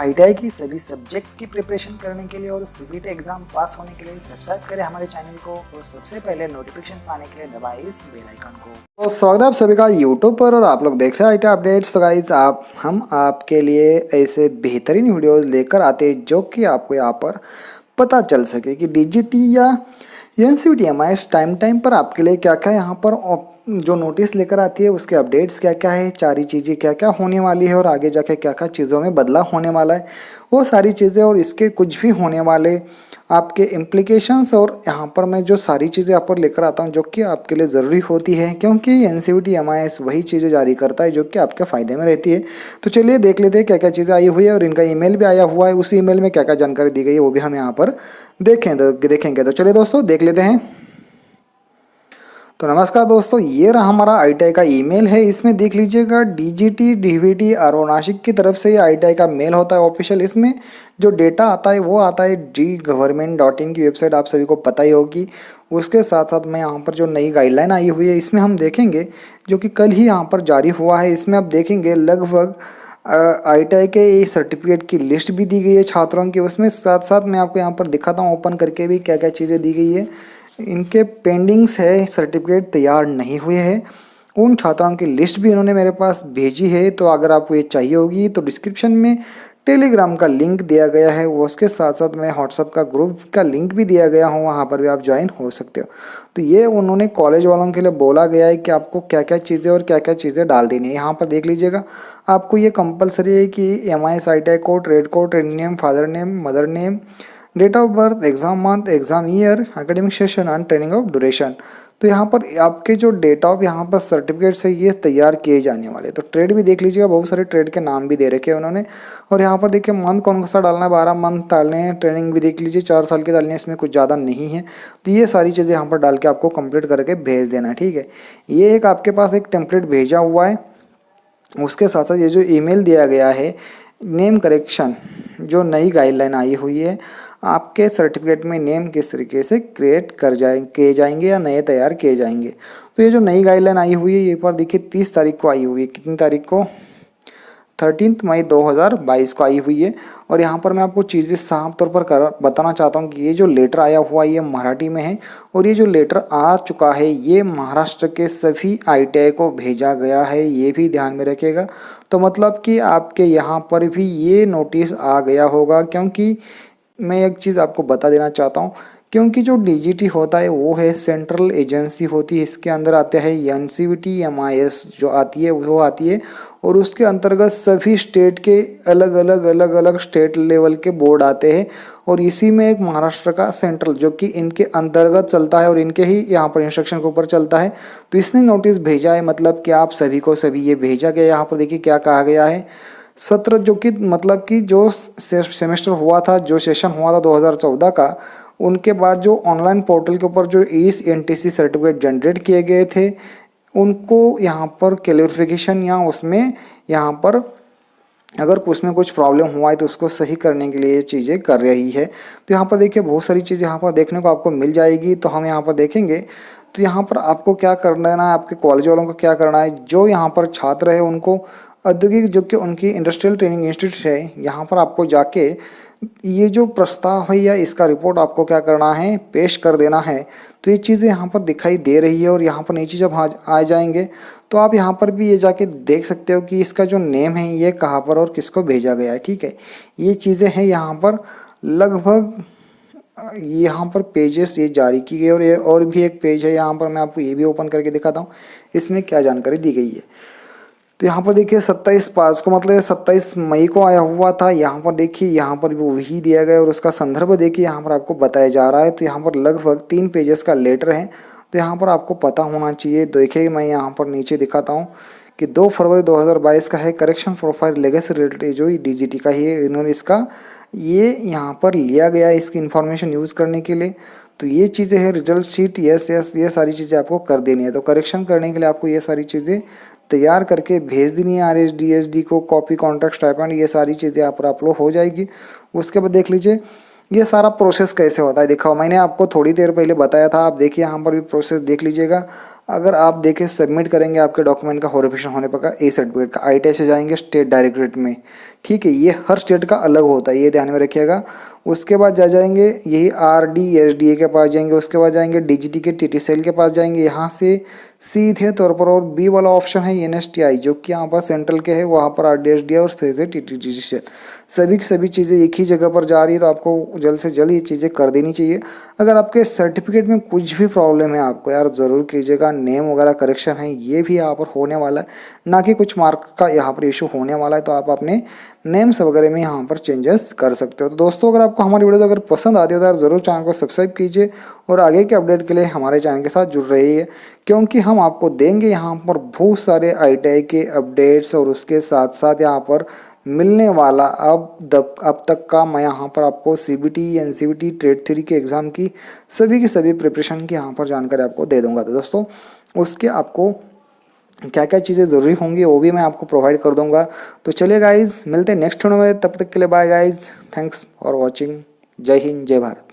ITI की सभी subject की प्रिपरेशन करने के लिए और सीबीटी एग्जाम पास होने के लिए सब्सक्राइब करें हमारे चैनल को और सबसे पहले नोटिफिकेशन पाने के लिए दबाएं इस बेल आइकन को। तो स्वागत है आप सभी का यूट्यूब पर और आप लोग देख रहे हैं आईटीआई अपडेट्स। तो गाइस हम आपके लिए ऐसे बेहतरीन वीडियोस लेकर आते हैं जो कि आपको यहाँ पर पता चल सके कि डीजीटी या एनसीईआरटी एमआईएस टाइम पर आपके लिए क्या क्या यहाँ पर जो नोटिस लेकर आती है उसके अपडेट्स क्या क्या है, सारी चीज़ें क्या क्या होने वाली है और आगे जाके क्या क्या चीज़ों में बदलाव होने वाला है, वो सारी चीज़ें और इसके कुछ भी होने वाले आपके इम्प्लीकेशंस और यहाँ पर मैं जो सारी चीज़ें यहाँ पर लेकर आता हूँ जो कि आपके लिए ज़रूरी होती है, क्योंकि एनसीईआरटी एमआईएस वही चीज़ें जारी करता है जो कि आपके फ़ायदे में रहती है। तो चलिए देख लेते हैं क्या क्या चीज़ें आई हुई है और इनका ईमेल भी आया हुआ है, उस ईमेल में क्या क्या जानकारी दी गई है वो भी हम यहाँ पर देखेंगे। तो चलिए दोस्तों देख लेते हैं। तो नमस्कार दोस्तों, ये रहा हमारा आईटीआई का ईमेल है। इसमें देख लीजिएगा डीजीटी डीवीटी आरओ नासिक की तरफ से आईटीआई का मेल होता है ऑफिशियल। इसमें जो डेटा आता है वो आता है ggovernment.in की वेबसाइट, आप सभी को पता ही होगी। उसके साथ साथ में यहाँ पर जो नई गाइडलाइन आई हुई है इसमें हम देखेंगे जो कि कल ही यहाँ पर जारी हुआ है। इसमें आप देखेंगे लगभग आईटीआई के सर्टिफिकेट की लिस्ट भी दी गई है छात्रों की। उसमें साथ साथ मैं आपको यहाँ पर दिखाता हूँ ओपन करके भी क्या क्या चीज़ें दी गई है। इनके पेंडिंग्स है, सर्टिफिकेट तैयार नहीं हुए हैं, उन छात्राओं की लिस्ट भी इन्होंने मेरे पास भेजी है। तो अगर आपको ये चाहिए होगी तो डिस्क्रिप्शन में टेलीग्राम का लिंक दिया गया है, वो उसके साथ साथ में व्हाट्सअप का ग्रुप का लिंक भी दिया गया हो, वहाँ पर भी आप ज्वाइन हो सकते हो। तो ये उन्होंने कॉलेज वालों के लिए बोला गया है कि आपको क्या क्या चीज़ें और क्या क्या चीज़ें डाल देनी है। यहाँ पर देख लीजिएगा, आपको ये कंपलसरी है कि MIS ITI code, trade code, trade name, father name, mother name, date of birth, exam month, exam year, academic session and training of duration. तो यहाँ पर आपके जो डेट ऑफ यहाँ पर सर्टिफिकेट्स है ये तैयार किए जाने वाले। तो ट्रेड भी देख लीजिएगा, बहुत सारे ट्रेड के नाम भी दे रखे हैं उन्होंने। और यहाँ पर देखिए मंथ कौन सा डालना है, 12 मंथ डालने हैं। ट्रेनिंग भी देख लीजिए 4 साल की डालनी है, इसमें कुछ ज़्यादा नहीं है। तो ये सारी चीज़ें यहाँ पर डाल के आपको कंप्लीट करके भेज देना है, ठीक है। ये एक आपके पास एक टेम्पलेट भेजा हुआ है। उसके साथ साथ ये जो ईमेल दिया गया है नेम करेक्शन, जो नई गाइडलाइन आई हुई है, आपके सर्टिफिकेट में नेम किस तरीके से क्रिएट किए जाएंगे या नए तैयार किए जाएंगे। तो ये जो नई गाइडलाइन आई हुई है ये पर देखिए 30 तारीख को आई हुई है। कितनी तारीख को? 13 मई 2022 को आई हुई है। और यहाँ पर मैं आपको चीज़ें साफ तौर पर बताना चाहता हूँ कि ये जो लेटर आया हुआ है ये मराठी में है और ये जो लेटर आ चुका है ये महाराष्ट्र के सभी आईटीआई को भेजा गया है, ये भी ध्यान में रखिएगा। तो मतलब कि आपके यहाँ पर भी ये नोटिस आ गया होगा, क्योंकि मैं एक चीज़ आपको बता देना चाहता हूँ, क्योंकि जो डीजीटी होता है वो है सेंट्रल एजेंसी होती है। इसके अंदर आते हैं एनसीईआरटी एमआईएस जो आती है वो आती है और उसके अंतर्गत सभी स्टेट के अलग अलग स्टेट लेवल के बोर्ड आते हैं और इसी में एक महाराष्ट्र का सेंट्रल जो कि इनके अंतर्गत चलता है और इनके ही यहाँ पर इंस्ट्रक्शन के ऊपर चलता है। तो इसने नोटिस भेजा है, मतलब कि आप सभी को सभी ये भेजा गया। यहाँ पर देखिए क्या कहा गया है, सत्र जो कि मतलब कि जो सेमेस्टर हुआ था, जो सेशन हुआ था 2014 का, उनके बाद जो ऑनलाइन पोर्टल के ऊपर जो इस एनटीसी सर्टिफिकेट जनरेट किए गए थे उनको यहाँ पर क्लैरिफिकेशन या उसमें यहाँ पर अगर उसमें कुछ प्रॉब्लम हुआ है तो उसको सही करने के लिए ये चीज़ें कर रही है। तो यहाँ पर देखिए बहुत सारी चीज़ें यहाँ पर देखने को आपको मिल जाएगी। तो हम यहाँ पर देखेंगे तो यहाँ पर आपको क्या करना है, आपके कॉलेज वालों को क्या करना है, जो यहाँ पर छात्र है उनको औद्योगिक जो कि उनकी इंडस्ट्रियल ट्रेनिंग इंस्टीट्यूट है यहाँ पर आपको जाके ये जो प्रस्ताव है या इसका रिपोर्ट आपको क्या करना है, पेश कर देना है। तो ये चीज़ें यहाँ पर दिखाई दे रही है और यहाँ पर नीचे जब आ जाएंगे तो आप यहाँ पर भी ये जाके देख सकते हो कि इसका जो नेम है ये कहाँ पर और किसको भेजा गया है, ठीक है। ये चीज़ें हैं यहाँ पर लगभग यहाँ पर पेजेस ये जारी की गई और ये और भी एक पेज है यहाँ पर, मैं आपको ये भी ओपन करके दिखाता हूँ इसमें क्या जानकारी दी गई है। तो यहाँ पर देखिए 27/5 को मतलब 27 मई को आया हुआ था। यहाँ पर देखिए यहाँ पर भी वही दिया गया और उसका संदर्भ देखिए यहाँ पर आपको बताया जा रहा है। तो यहाँ पर लगभग 3 पेजेस का लेटर है। तो यहाँ पर आपको पता होना चाहिए। देखिए मैं यहाँ पर नीचे दिखाता हूँ कि 2 फरवरी 2022 का है, करेक्शन प्रोफाइल लेगेसी रिलेटेड जो डीजीटी का ही है, इन्होंने इसका ये यहाँ पर लिया गया है इसकी इन्फॉर्मेशन यूज़ करने के लिए। तो ये चीज़ें हैं, रिजल्ट शीट, यस ये सारी चीज़ें आपको कर देनी है। तो करेक्शन करने के लिए आपको ये सारी चीज़ें तैयार करके भेज देनी है आरएसडीएसडी को, कॉपी कॉन्ट्रैक्ट स्टाइपेंड, ये सारी चीज़ें आप पर अपलोड हो जाएगी। उसके बाद देख लीजिए ये सारा प्रोसेस कैसे होता है दिखाओ, मैंने आपको थोड़ी देर पहले बताया था। आप देखिए यहाँ पर भी प्रोसेस देख लीजिएगा। अगर आप देखिए सबमिट करेंगे आपके डॉक्यूमेंट का वेरिफिकेशन होने पर ए सर्टिफिकेट का ITI से जाएंगे स्टेट डायरेक्टरेट में, ठीक है। ये हर स्टेट का अलग होता है, ये ध्यान में रखिएगा। उसके बाद जाएंगे यही RDSDA के पास जाएंगे, उसके बाद जाएंगे DGT के TTCL के पास जाएंगे। यहाँ से सीधे तौर पर और बी वाला ऑप्शन है NSTI जो कि यहाँ पर सेंट्रल के है, वहाँ पर RDSDA और फिर से TTCL। सभी की सभी चीज़ें एक ही जगह पर जा रही है, तो आपको जल्द से जल्द ये चीज़ें कर देनी चाहिए। अगर आपके सर्टिफिकेट में कुछ भी प्रॉब्लम है आपको यार ज़रूर कीजिएगा। नेम वगैरह करेक्शन है ये भी यहाँ पर होने वाला है, ना कि कुछ मार्क का यहाँ पर इशू होने वाला है, तो आप अपने नेम्स वगैरह में यहाँ पर चेंजेस कर सकते हो। तो दोस्तों अगर आपको हमारी वीडियो अगर पसंद आती हो तो यार ज़रूर चैनल को सब्सक्राइब कीजिए और आगे के अपडेट के लिए हमारे चैनल के साथ जुड़ रहिए, क्योंकि हम आपको देंगे यहाँ पर बहुत सारे ITI के अपडेट्स और उसके साथ साथ यहाँ पर मिलने वाला अब तक का मैं यहाँ पर आपको CBT NCVT ट्रेड 3 के एग्ज़ाम की सभी प्रिपरेशन की यहाँ पर जानकारी आपको दे दूँगा। तो दोस्तों उसके आपको क्या क्या चीज़ें ज़रूरी होंगी वो भी मैं आपको प्रोवाइड कर दूंगा। तो चलिए गाइज मिलते हैं नेक्स्ट वीडियो में, तब तक के लिए bye guys, thanks for watching. जय हिंद जय भारत।